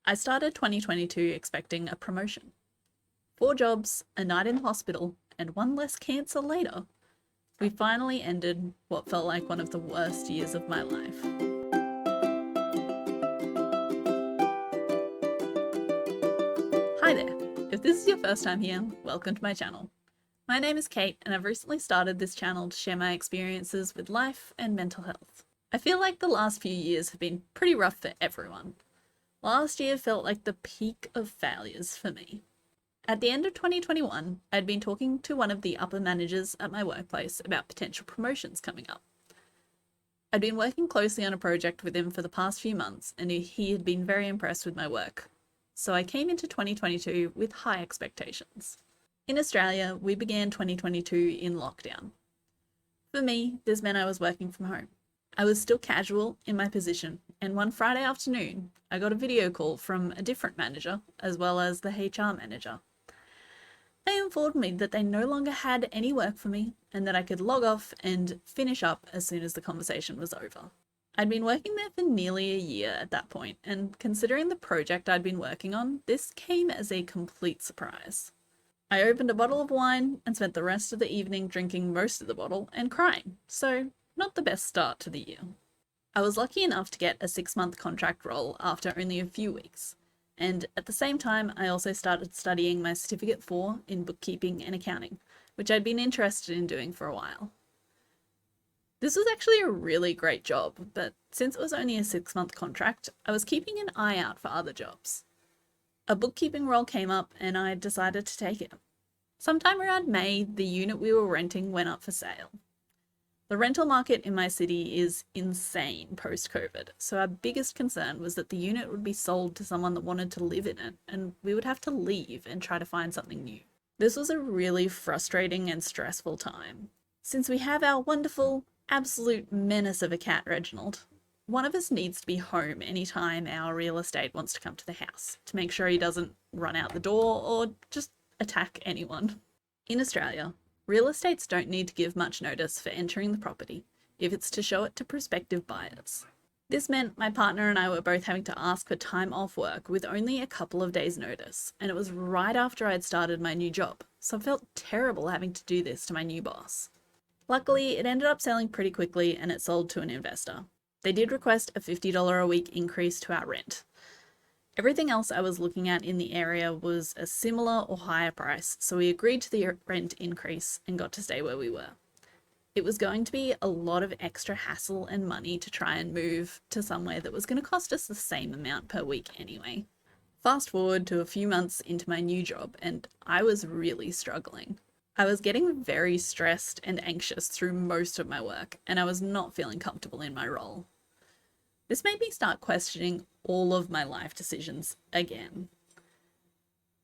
I started 2022 expecting a promotion. 4 jobs, a night in hospital, and one less cancer later, we finally ended what felt like one of the worst years of my life. Hi there! If this is your first time here, welcome to my channel. My name is Kate, and I've recently started this channel to share my experiences with life and mental health. I feel like the last few years have been pretty rough for everyone. Last year felt like the peak of failures for me. At the end of 2021, I'd been talking to one of the upper managers at my workplace about potential promotions coming up. I'd been working closely on a project with him for the past few months, and he had been very impressed with my work. So I came into 2022 with high expectations. In Australia, we began 2022 in lockdown. For me, this meant I was working from home. I was still casual in my position, and one Friday afternoon, I got a video call from a different manager, as well as the HR manager. They informed me that they no longer had any work for me and that I could log off and finish up as soon as the conversation was over. I'd been working there for nearly a year at that point, and considering the project I'd been working on, this came as a complete surprise. I opened a bottle of wine and spent the rest of the evening drinking most of the bottle and crying, so not the best start to the year. I was lucky enough to get a 6-month contract role after only a few weeks, and at the same time I also started studying my Certificate 4 in bookkeeping and accounting, which I'd been interested in doing for a while. This was actually a really great job, but since it was only a 6-month contract, I was keeping an eye out for other jobs. A bookkeeping role came up and I decided to take it. Sometime around May, the unit we were renting went up for sale. The rental market in my city is insane post-COVID, so our biggest concern was that the unit would be sold to someone that wanted to live in it, and we would have to leave and try to find something new. This was a really frustrating and stressful time. Since we have our wonderful, absolute menace of a cat, Reginald, one of us needs to be home anytime our real estate wants to come to the house, to make sure he doesn't run out the door or just attack anyone. In Australia, real estates don't need to give much notice for entering the property if it's to show it to prospective buyers. This meant my partner and I were both having to ask for time off work with only a couple of days' notice, and it was right after I'd started my new job, so I felt terrible having to do this to my new boss. Luckily, it ended up selling pretty quickly and it sold to an investor. They did request a $50 a week increase to our rent. Everything else I was looking at in the area was a similar or higher price, so we agreed to the rent increase and got to stay where we were. It was going to be a lot of extra hassle and money to try and move to somewhere that was going to cost us the same amount per week anyway. Fast forward to a few months into my new job, and I was really struggling. I was getting very stressed and anxious through most of my work, and I was not feeling comfortable in my role. This made me start questioning all of my life decisions again.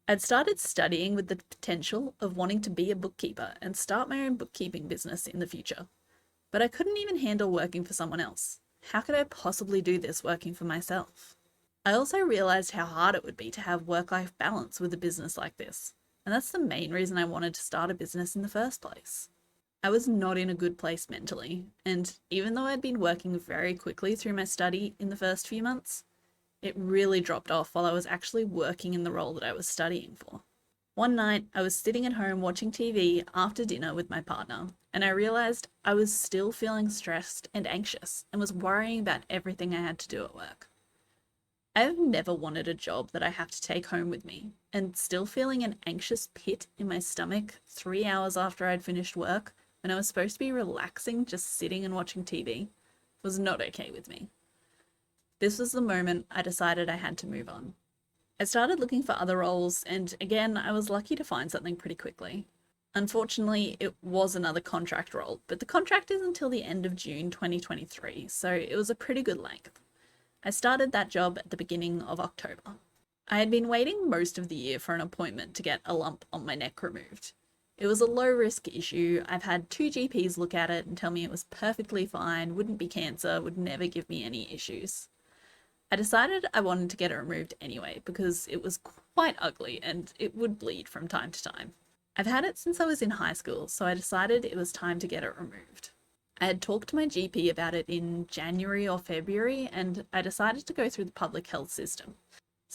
I'd started studying with the potential of wanting to be a bookkeeper and start my own bookkeeping business in the future, but I couldn't even handle working for someone else. How could I possibly do this working for myself? I also realized how hard it would be to have work-life balance with a business like this. And that's the main reason I wanted to start a business in the first place. I was not in a good place mentally, and even though I'd been working very quickly through my study in the first few months, it really dropped off while I was actually working in the role that I was studying for. One night, I was sitting at home watching TV after dinner with my partner, and I realized I was still feeling stressed and anxious and was worrying about everything I had to do at work. I've never wanted a job that I have to take home with me, and still feeling an anxious pit in my stomach 3 hours after I'd finished work when I was supposed to be relaxing just sitting and watching TV was not okay with me. This was the moment I decided I had to move on. I started looking for other roles, and again, I was lucky to find something pretty quickly. Unfortunately, it was another contract role, but the contract is until the end of June 2023, so it was a pretty good length. I started that job at the beginning of October. I had been waiting most of the year for an appointment to get a lump on my neck removed. It was a low-risk issue. I've had 2 GPs look at it and tell me it was perfectly fine, wouldn't be cancer, would never give me any issues. I decided I wanted to get it removed anyway because it was quite ugly and it would bleed from time to time. I've had it since I was in high school, so I decided it was time to get it removed. I had talked to my GP about it in January or February, and I decided to go through the public health system.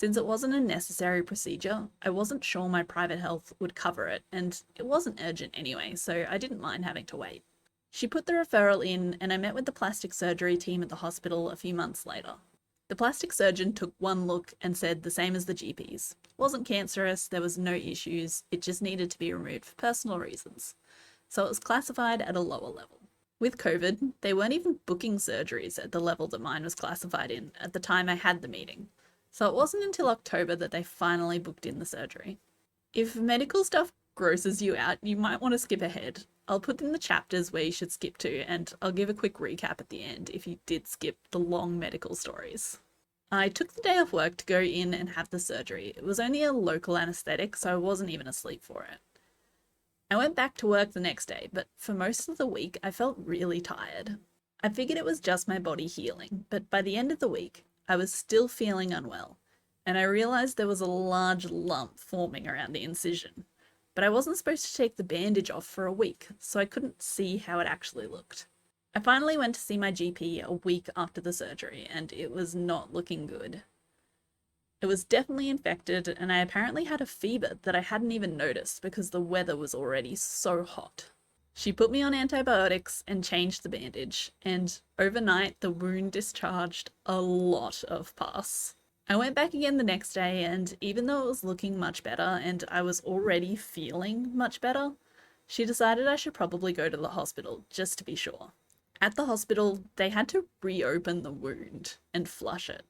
Since it wasn't a necessary procedure, I wasn't sure my private health would cover it, and it wasn't urgent anyway, so I didn't mind having to wait. She put the referral in, and I met with the plastic surgery team at the hospital a few months later. The plastic surgeon took one look and said the same as the GPs. It wasn't cancerous, there was no issues, it just needed to be removed for personal reasons. So it was classified at a lower level. With COVID, they weren't even booking surgeries at the level that mine was classified in at the time I had the meeting. So it wasn't until October that they finally booked in the surgery. If medical stuff grosses you out, you might want to skip ahead. I'll put in the chapters where you should skip to, and I'll give a quick recap at the end if you did skip the long medical stories. I took the day off work to go in and have the surgery. It was only a local anaesthetic, so I wasn't even asleep for it. I went back to work the next day, but for most of the week I felt really tired. I figured it was just my body healing, but by the end of the week, I was still feeling unwell, and I realised there was a large lump forming around the incision. But I wasn't supposed to take the bandage off for a week, so I couldn't see how it actually looked. I finally went to see my GP a week after the surgery, and it was not looking good. It was definitely infected, and I apparently had a fever that I hadn't even noticed because the weather was already so hot. She put me on antibiotics and changed the bandage, and overnight the wound discharged a lot of pus. I went back again the next day, and even though it was looking much better and I was already feeling much better, she decided I should probably go to the hospital just to be sure. At the hospital, they had to reopen the wound and flush it,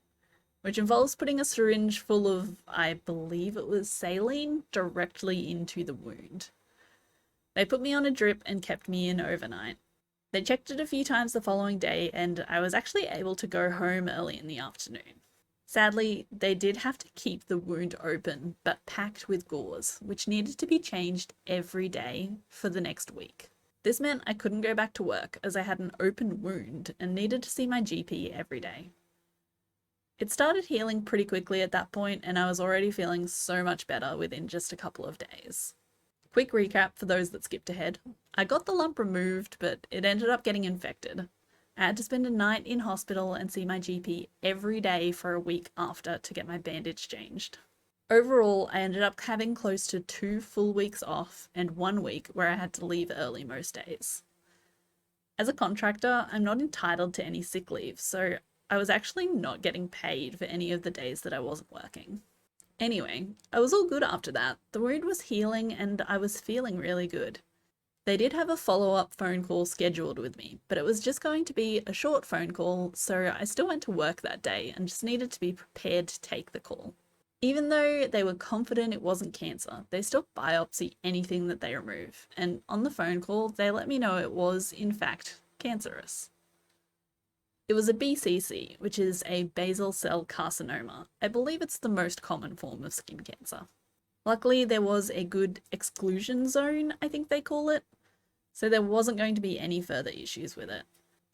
which involves putting a syringe full of, I believe it was saline, directly into the wound. They put me on a drip and kept me in overnight. They checked it a few times the following day, and I was actually able to go home early in the afternoon. Sadly, they did have to keep the wound open, but packed with gauze, which needed to be changed every day for the next week. This meant I couldn't go back to work as I had an open wound and needed to see my GP every day. It started healing pretty quickly at that point, and I was already feeling so much better within just a couple of days. Quick recap for those that skipped ahead. I got the lump removed, but it ended up getting infected. I had to spend a night in hospital and see my GP every day for a week after to get my bandage changed. Overall, I ended up having close to 2 full weeks off and 1 week where I had to leave early most days. As a contractor, I'm not entitled to any sick leave, so I was actually not getting paid for any of the days that I wasn't working. Anyway, I was all good after that. The wound was healing and I was feeling really good. They did have a follow-up phone call scheduled with me, but it was just going to be a short phone call, so I still went to work that day and just needed to be prepared to take the call. Even though they were confident it wasn't cancer, they still biopsy anything that they remove, and on the phone call, they let me know it was, in fact, cancerous. It was a BCC, which is a basal cell carcinoma. I believe it's the most common form of skin cancer. Luckily, there was a good exclusion zone, I think they call it, so there wasn't going to be any further issues with it.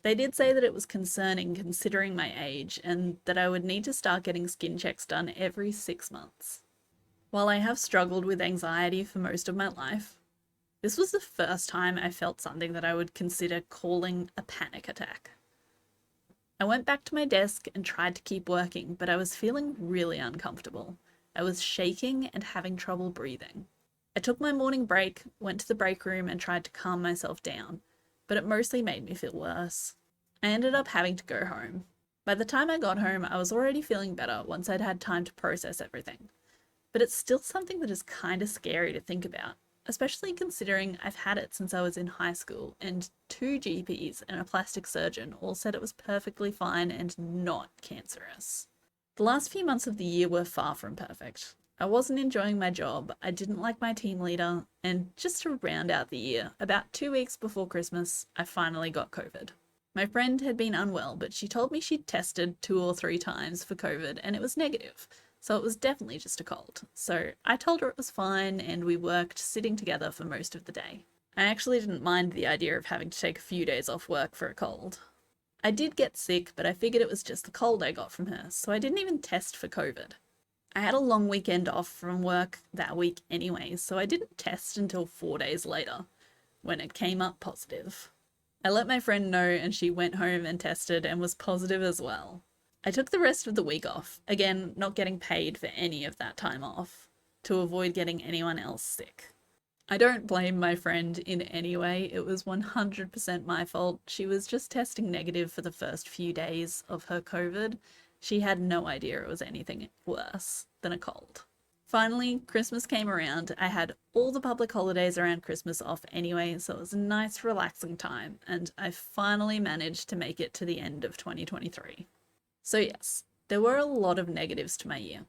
They did say that it was concerning considering my age and that I would need to start getting skin checks done every 6 months. While I have struggled with anxiety for most of my life, this was the first time I felt something that I would consider calling a panic attack. I went back to my desk and tried to keep working, but I was feeling really uncomfortable. I was shaking and having trouble breathing. I took my morning break, went to the break room and tried to calm myself down, but it mostly made me feel worse. I ended up having to go home. By the time I got home, I was already feeling better once I'd had time to process everything. But it's still something that is kind of scary to think about, especially considering I've had it since I was in high school and 2 GPs and a plastic surgeon all said it was perfectly fine and not cancerous. The last few months of the year were far from perfect. I wasn't enjoying my job, I didn't like my team leader, and just to round out the year, about 2 weeks before Christmas, I finally got COVID. My friend had been unwell, but she told me she'd tested 2 or 3 times for COVID and it was negative, so it was definitely just a cold. So I told her it was fine and we worked sitting together for most of the day. I actually didn't mind the idea of having to take a few days off work for a cold. I did get sick, but I figured it was just the cold I got from her, so I didn't even test for COVID. I had a long weekend off from work that week anyways, so I didn't test until 4 days later, when it came up positive. I let my friend know and she went home and tested and was positive as well. I took the rest of the week off, again, not getting paid for any of that time off, to avoid getting anyone else sick. I don't blame my friend in any way. It was 100% my fault. She was just testing negative for the first few days of her COVID. She had no idea it was anything worse than a cold. Finally, Christmas came around. I had all the public holidays around Christmas off anyway, so it was a nice, relaxing time, and I finally managed to make it to the end of 2023. So yes, there were a lot of negatives to my year,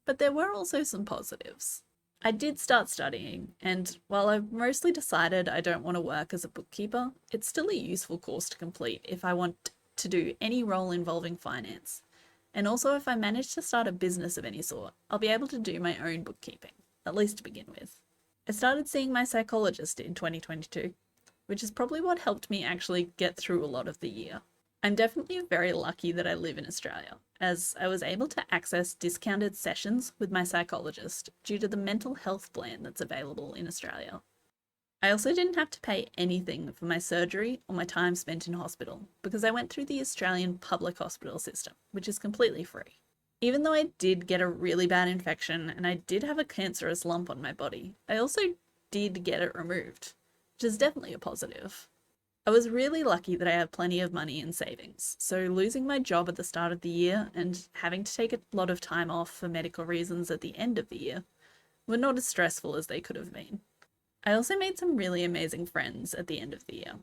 but there were also some positives. I did start studying, and while I've mostly decided I don't want to work as a bookkeeper, it's still a useful course to complete if I want to do any role involving finance. And also if I manage to start a business of any sort, I'll be able to do my own bookkeeping, at least to begin with. I started seeing my psychologist in 2022, which is probably what helped me actually get through a lot of the year. I'm definitely very lucky that I live in Australia, as I was able to access discounted sessions with my psychologist due to the mental health plan that's available in Australia. I also didn't have to pay anything for my surgery or my time spent in hospital because I went through the Australian public hospital system, which is completely free. Even though I did get a really bad infection and I did have a cancerous lump on my body, I also did get it removed, which is definitely a positive. I was really lucky that I have plenty of money in savings, so losing my job at the start of the year and having to take a lot of time off for medical reasons at the end of the year were not as stressful as they could have been. I also made some really amazing friends at the end of the year.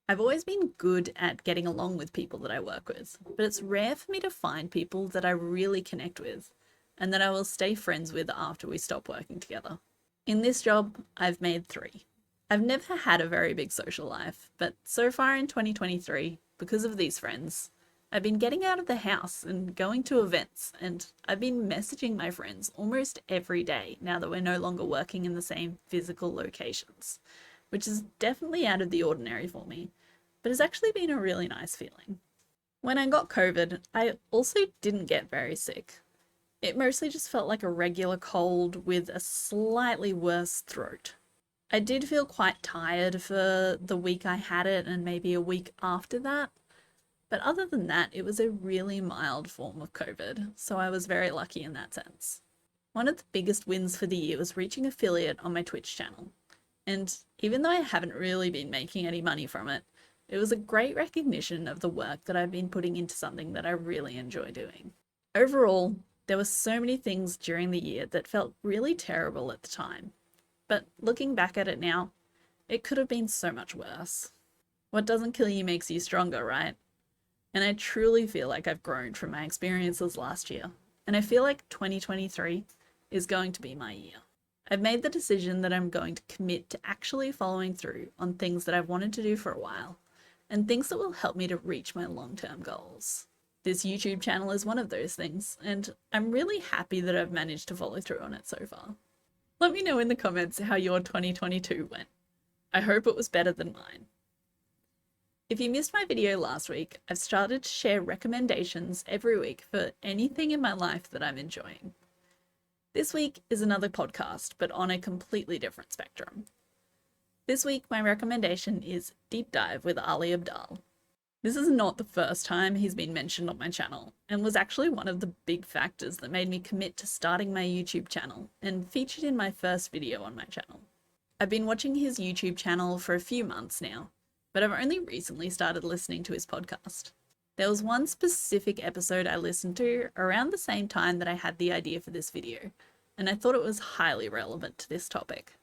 I've always been good at getting along with people that I work with, but it's rare for me to find people that I really connect with and that I will stay friends with after we stop working together. In this job, I've made 3. I've never had a very big social life, but so far in 2023, because of these friends, I've been getting out of the house and going to events, and I've been messaging my friends almost every day now that we're no longer working in the same physical locations, which is definitely out of the ordinary for me, but it's actually been a really nice feeling. When I got COVID, I also didn't get very sick. It mostly just felt like a regular cold with a slightly worse throat. I did feel quite tired for the week I had it and maybe a week after that, but other than that, it was a really mild form of COVID, so I was very lucky in that sense. One of the biggest wins for the year was reaching affiliate on my Twitch channel, and even though I haven't really been making any money from it, it was a great recognition of the work that I've been putting into something that I really enjoy doing. Overall, there were so many things during the year that felt really terrible at the time. But looking back at it now, it could have been so much worse. What doesn't kill you makes you stronger, right? And I truly feel like I've grown from my experiences last year, and I feel like 2023 is going to be my year. I've made the decision that I'm going to commit to actually following through on things that I've wanted to do for a while, and things that will help me to reach my long-term goals. This YouTube channel is one of those things, and I'm really happy that I've managed to follow through on it so far. Let me know in the comments how your 2022 went. I hope it was better than mine. If you missed my video last week, I've started to share recommendations every week for anything in my life that I'm enjoying. This week is another podcast, but on a completely different spectrum. This week, my recommendation is Deep Dive with Ali Abdaal. This is not the first time he's been mentioned on my channel, and was actually one of the big factors that made me commit to starting my YouTube channel, and featured in my first video on my channel. I've been watching his YouTube channel for a few months now, but I've only recently started listening to his podcast. There was one specific episode I listened to around the same time that I had the idea for this video, and I thought it was highly relevant to this topic.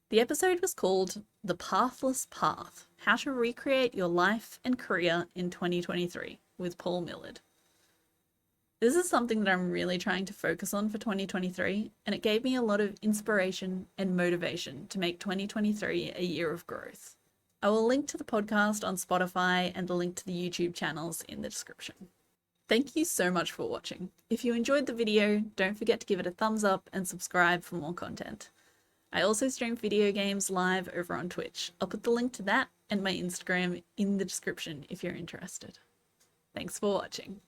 The episode was called The Pathless Path: How to Recreate Your Life and Career in 2023 with Paul Millard. This is something that I'm really trying to focus on for 2023, and it gave me a lot of inspiration and motivation to make 2023 a year of growth. I will link to the podcast on Spotify and the link to the YouTube channels in the description. Thank you so much for watching. If you enjoyed the video, don't forget to give it a thumbs up and subscribe for more content. I also stream video games live over on Twitch. I'll put the link to that and my Instagram in the description if you're interested. Thanks for watching.